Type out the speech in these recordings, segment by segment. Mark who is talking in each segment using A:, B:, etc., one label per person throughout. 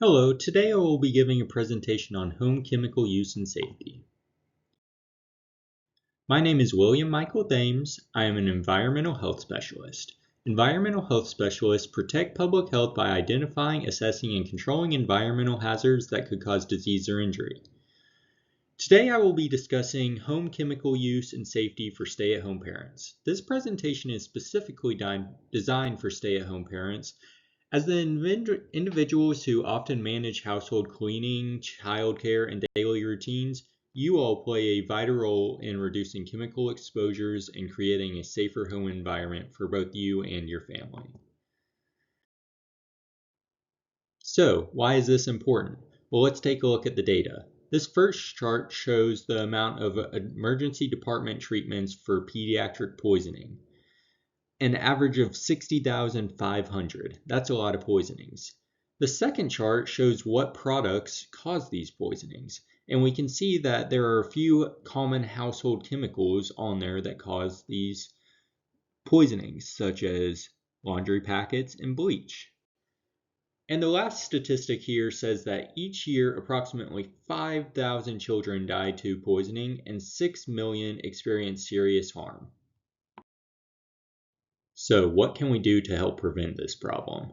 A: Hello, today I will be giving a presentation on home chemical use and safety. My name is William Michael Thames. I am an environmental health specialist. Environmental health specialists protect public health by identifying, assessing, and controlling environmental hazards that could cause disease or injury. Today I will be discussing home chemical use and safety for stay-at-home parents. This presentation is specifically designed for stay-at-home parents as the individuals who often manage household cleaning, childcare, and daily routines. You all play a vital role in reducing chemical exposures and creating a safer home environment for both you and your family. So, why is this important? Well, let's take a look at the data. This first chart shows the amount of emergency department treatments for pediatric poisoning. An average of 60,500. That's a lot of poisonings. The second chart shows what products cause these poisonings. And we can see that there are a few common household chemicals on there that cause these poisonings, such as laundry packets and bleach. And the last statistic here says that each year approximately 5,000 children die to poisoning and 6 million experience serious harm. So what can we do to help prevent this problem?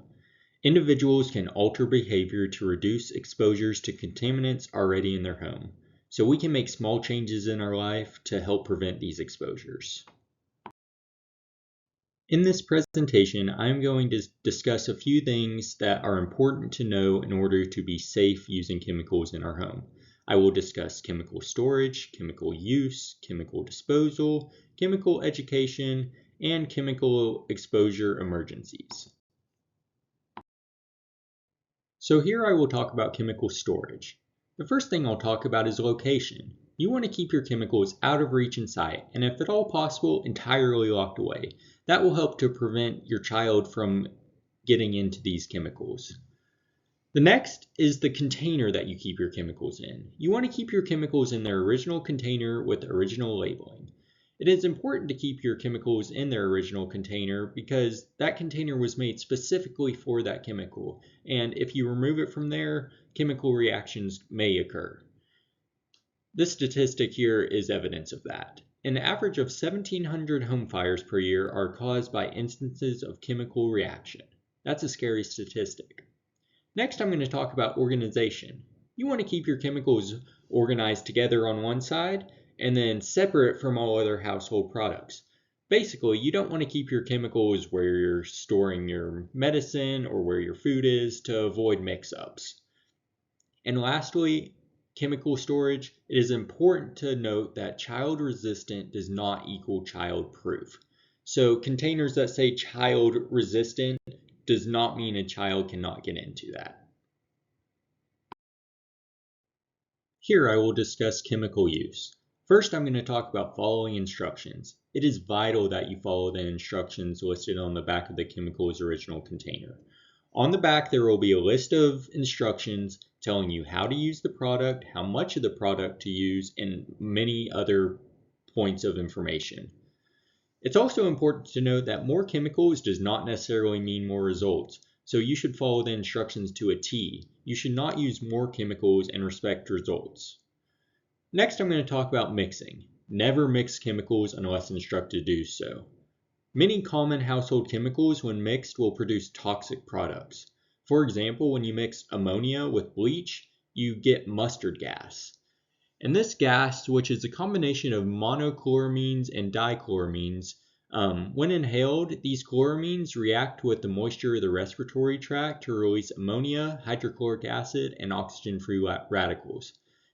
A: Individuals can alter behavior to reduce exposures to contaminants already in their home. So we can make small changes in our life to help prevent these exposures. In this presentation, I'm going to discuss a few things that are important to know in order to be safe using chemicals in our home. I will discuss chemical storage, chemical use, chemical disposal, chemical education, and chemical exposure emergencies. So here I will talk about chemical storage. The first thing I'll talk about is location. You want to keep your chemicals out of reach and sight, and if at all possible, entirely locked away. That will help to prevent your child from getting into these chemicals. The next is the container that you keep your chemicals in. You want to keep your chemicals in their original container with original labeling. It is important to keep your chemicals in their original container because that container was made specifically for that chemical, and if you remove it from there, chemical reactions may occur. This statistic here is evidence of that. An average of 1,700 home fires per year are caused by instances of chemical reaction. That's a scary statistic. Next, I'm going to talk about organization. You want to keep your chemicals organized together on one side and then separate from all other household products. Basically, you don't want to keep your chemicals where you're storing your medicine or where your food is to avoid mix-ups. And lastly, chemical storage. It is important to note that child resistant does not equal child proof. So containers that say child resistant does not mean a child cannot get into that. Here I will discuss chemical use. First, I'm going to talk about following instructions. It is vital that you follow the instructions listed on the back of the chemical's original container. On the back, there will be a list of instructions telling you how to use the product, how much of the product to use, and many other points of information. It's also important to note that more chemicals does not necessarily mean more results, so you should follow the instructions to a T. You should not use more chemicals and respect results. Next, I'm going to talk about mixing. Never mix chemicals unless instructed to do so. Many common household chemicals, when mixed, will produce toxic products. For example, when you mix ammonia with bleach, you get mustard gas. And this gas, which is a combination of monochloramines and dichloramines, when inhaled, these chloramines react with the moisture of the respiratory tract to release ammonia, hydrochloric acid, and oxygen-free radicals.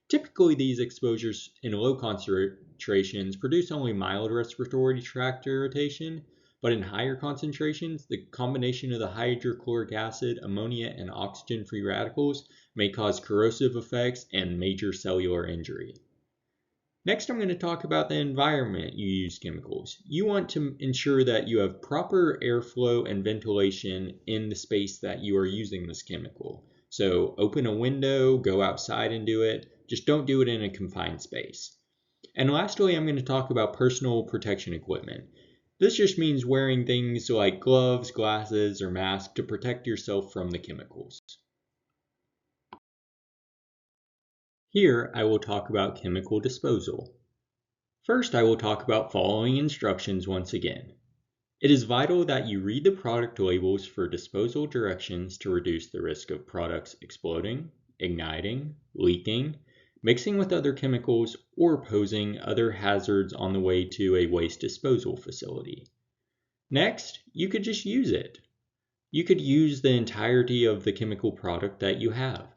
A: Typically, these exposures in low concentrations produce only mild respiratory tract irritation, but in higher concentrations, the combination of the hydrochloric acid, ammonia, and oxygen-free radicals may cause corrosive effects and major cellular injury. Next, I'm going to talk about the environment you use chemicals. You want to ensure that you have proper airflow and ventilation in the space that you are using this chemical. So open a window, go outside and do it. Just don't do it in a confined space. And lastly, I'm going to talk about personal protection equipment. This just means wearing things like gloves, glasses, or masks to protect yourself from the chemicals. Here I will talk about chemical disposal. First, I will talk about following instructions once again. It is vital that you read the product labels for disposal directions to reduce the risk of products exploding, igniting, leaking, mixing with other chemicals, or posing other hazards on the way to a waste disposal facility. Next, you could just use it. You could use the entirety of the chemical product that you have.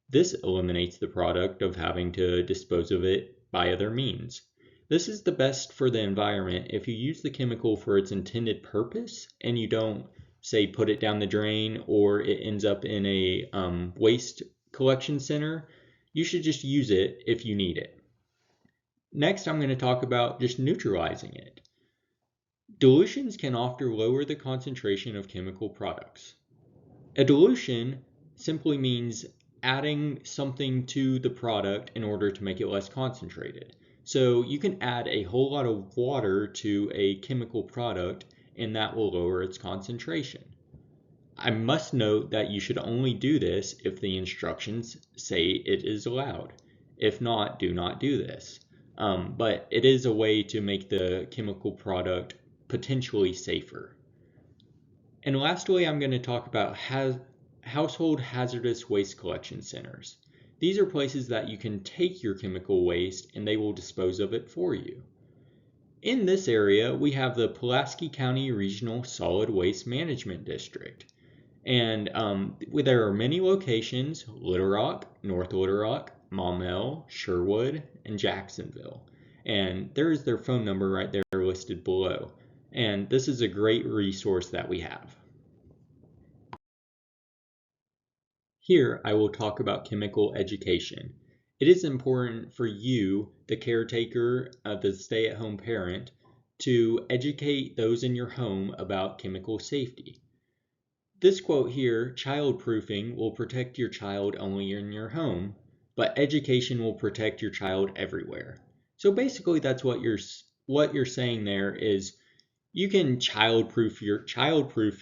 A: This eliminates the product of having to dispose of it by other means. This is the best for the environment if you use the chemical for its intended purpose and you don't, say, put it down the drain or it ends up in a waste collection center. You should just use it if you need it. Next, I'm going to talk about just neutralizing it. Dilutions can often lower the concentration of chemical products. A dilution simply means adding something to the product in order to make it less concentrated. So you can add a whole lot of water to a chemical product and that will lower its concentration. I must note that you should only do this if the instructions say it is allowed. If not, do not do this. But it is a way to make the chemical product potentially safer. And lastly, I'm going to talk about household hazardous waste collection centers. These are places that you can take your chemical waste and they will dispose of it for you. In this area, we have the Pulaski County Regional Solid Waste Management District. And there are many locations: Little Rock, North Little Rock, Maumelle, Sherwood, and Jacksonville. And there is their phone number right there listed below. And this is a great resource that we have. Here I will talk about chemical education. It is important for you, the caretaker, the stay-at-home parent, to educate those in your home about chemical safety. This quote here, childproofing will protect your child only in your home, but education will protect your child everywhere. So basically that's what you're saying there is you can childproof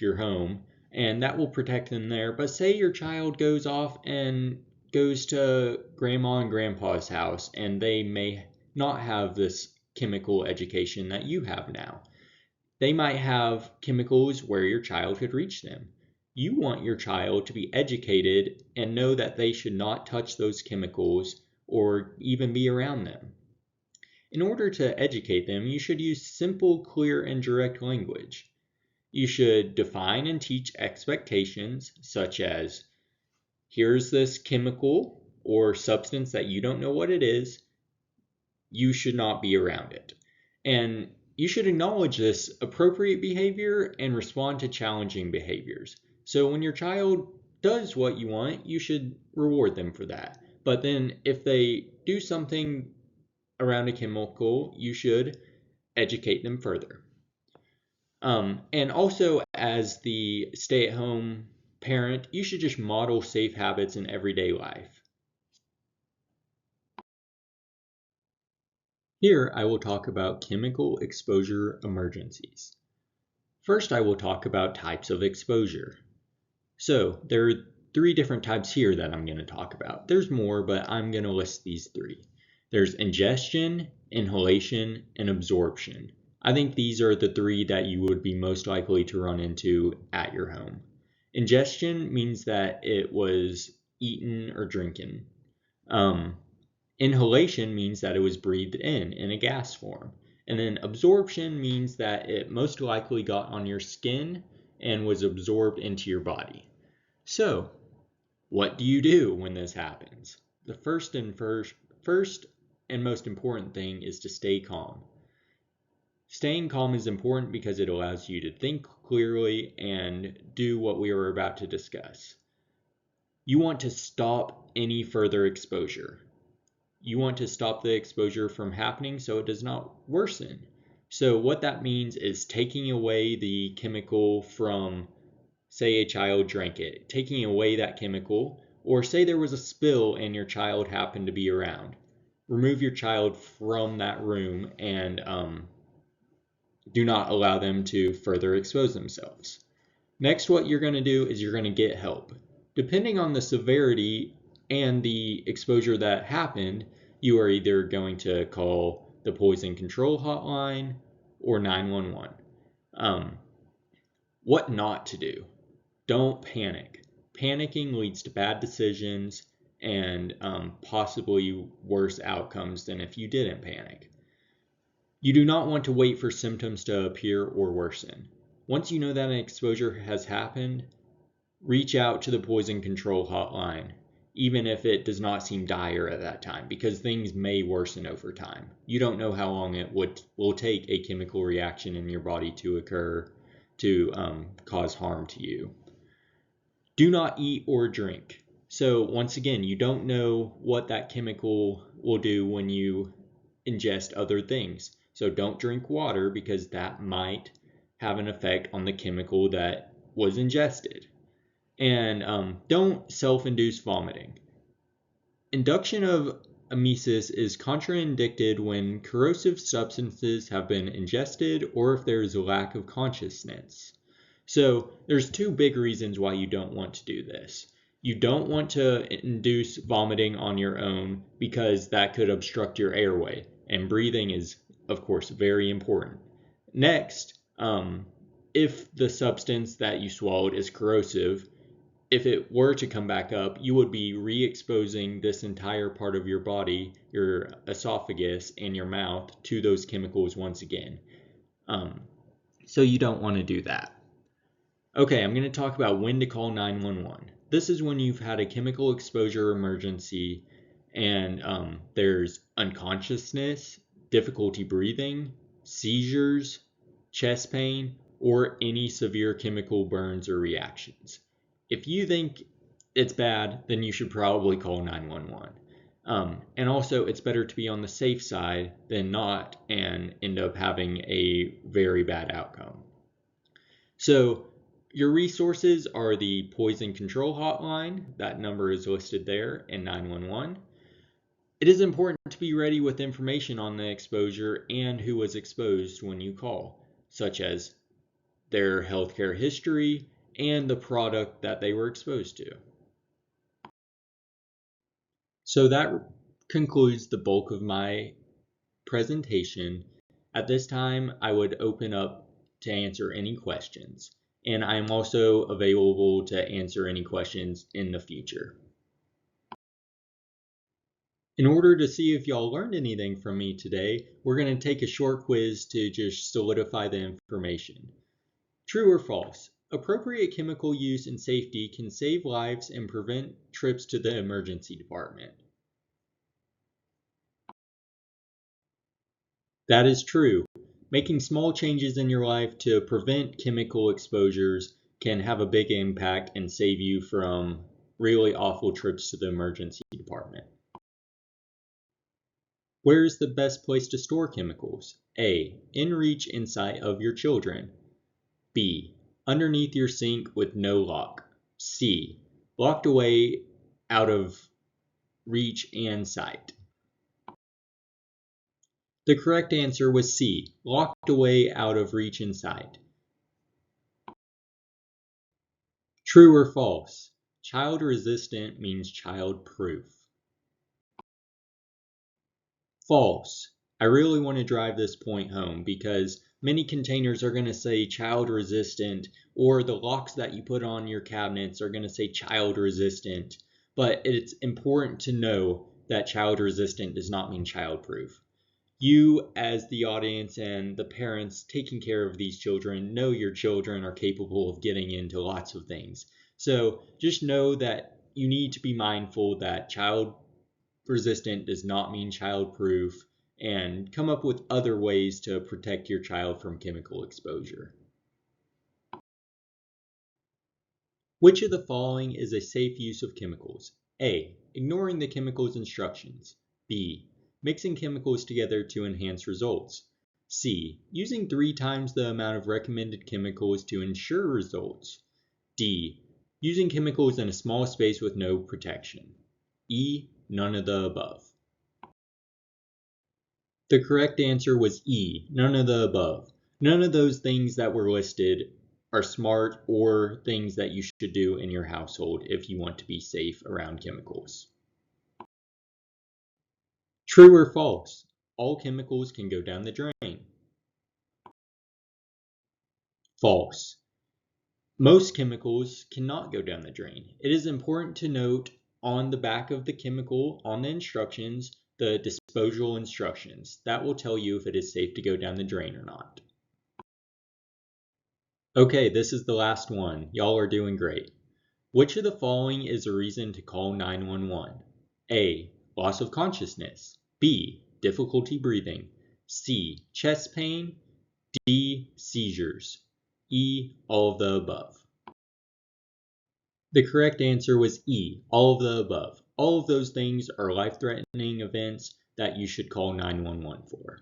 A: your home and that will protect them there. But say your child goes off and goes to grandma and grandpa's house and they may not have this chemical education that you have now. They might have chemicals where your child could reach them. You want your child to be educated and know that they should not touch those chemicals or even be around them. In order to educate them, you should use simple, clear, and direct language. You should define and teach expectations, such as, here's this chemical or substance that you don't know what it is, you should not be around it. And you should acknowledge this appropriate behavior and respond to challenging behaviors. So when your child does what you want, you should reward them for that. But then if they do something around a chemical, you should educate them further. And also, as the stay-at-home parent, you should just model safe habits in everyday life. Here, I will talk about chemical exposure emergencies. First, I will talk about types of exposure. So, there are 3 different types here that I'm going to talk about. There's more, but I'm going to list these 3. There's ingestion, inhalation, and absorption. I think these are the 3 that you would be most likely to run into at your home. Ingestion means that it was eaten or drinking. Inhalation means that it was breathed in a gas form. And then absorption means that it most likely got on your skin and was absorbed into your body. So, what do you do when this happens? The first and most important thing is to stay calm. Staying calm is important because it allows you to think clearly and do what we are about to discuss. You want to stop any further exposure. You want to stop the exposure from happening so it does not worsen. So what that means is taking away the chemical from, say a child drank it, taking away that chemical, or say there was a spill and your child happened to be around. Remove your child from that room and do not allow them to further expose themselves. Next, what you're going to do is you're going to get help. Depending on the severity and the exposure that happened, you are either going to call the poison control hotline or 911. What not to do? Don't panic. Panicking leads to bad decisions and possibly worse outcomes than if you didn't panic. You do not want to wait for symptoms to appear or worsen. Once you know that an exposure has happened, reach out to the poison control hotline, even if it does not seem dire at that time, because things may worsen over time. You don't know how long it will take a chemical reaction in your body to occur to cause harm to you. Do not eat or drink. So once again, you don't know what that chemical will do when you ingest other things. So don't drink water because that might have an effect on the chemical that was ingested. And don't self-induce vomiting. Induction of emesis is contraindicated when corrosive substances have been ingested or if there is a lack of consciousness. So there's two big reasons why you don't want to do this. You don't want to induce vomiting on your own because that could obstruct your airway, and breathing is, of course, very important. Next, if the substance that you swallowed is corrosive, if it were to come back up, you would be re-exposing this entire part of your body, your esophagus and your mouth, to those chemicals once again. So you don't want to do that. Okay, I'm going to talk about when to call 911. This is when you've had a chemical exposure emergency and there's unconsciousness, difficulty breathing, seizures, chest pain, or any severe chemical burns or reactions. If you think it's bad, then you should probably call 911. And also, it's better to be on the safe side than not and end up having a very bad outcome. So your resources are the poison control hotline. That number is listed there, and 911. It is important to be ready with information on the exposure and who was exposed when you call, such as their healthcare history and the product that they were exposed to. So that concludes the bulk of my presentation. At this time, I would open up to answer any questions, and I am also available to answer any questions in the future. In order to see if y'all learned anything from me today, we're going to take a short quiz to just solidify the information. True or false? Appropriate chemical use and safety can save lives and prevent trips to the emergency department. That is true. Making small changes in your life to prevent chemical exposures can have a big impact and save you from really awful trips to the emergency department. Where is the best place to store chemicals? A. In reach and sight of your children. B. Underneath your sink with no lock. C. Locked away out of reach and sight. The correct answer was C. Locked away out of reach and sight. True or false? Child resistant means child proof. False. I really want to drive this point home because many containers are going to say child resistant, or the locks that you put on your cabinets are going to say child resistant, but it's important to know that child resistant does not mean child proof. You, as the audience and the parents taking care of these children, know your children are capable of getting into lots of things. So just know that you need to be mindful that child resistant does not mean child proof, and come up with other ways to protect your child from chemical exposure. Which of the following is a safe use of chemicals? A. Ignoring the chemicals instructions. B. Mixing chemicals together to enhance results. C. Using 3 times the amount of recommended chemicals to ensure results. D. Using chemicals in a small space with no protection. E. None of the above. The correct answer was E. None of the above. None of those things that were listed are smart or things that you should do in your household if you want to be safe around chemicals. True or false? All chemicals can go down the drain. False. Most chemicals cannot go down the drain. It is important to note on the back of the chemical, on the instructions, the disposal instructions. That will tell you if it is safe to go down the drain or not. Okay, this is the last one. Y'all are doing great. Which of the following is a reason to call 911? A. Loss of consciousness. B. Difficulty breathing. C. Chest pain. D. Seizures. E. All of the above. The correct answer was E. All of the above. All of those things are life-threatening events that you should call 911 for.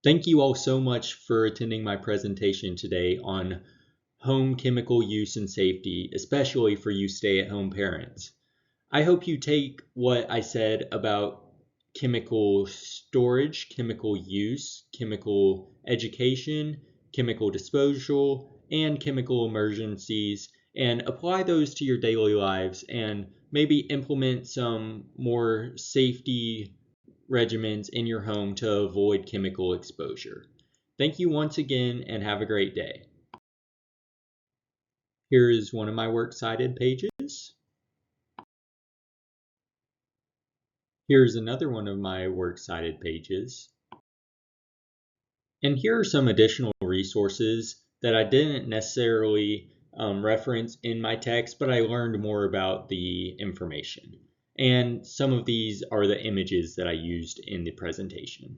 A: Thank you all so much for attending my presentation today on home chemical use and safety, especially for you stay-at-home parents. I hope you take what I said about chemical storage, chemical use, chemical education, chemical disposal, and chemical emergencies and apply those to your daily lives and maybe implement some more safety regimens in your home to avoid chemical exposure. Thank you once again and have a great day. Here is one of my works cited pages. Here's another one of my works cited pages. And here are some additional resources that I didn't necessarily reference in my text, but I learned more about the information. And some of these are the images that I used in the presentation.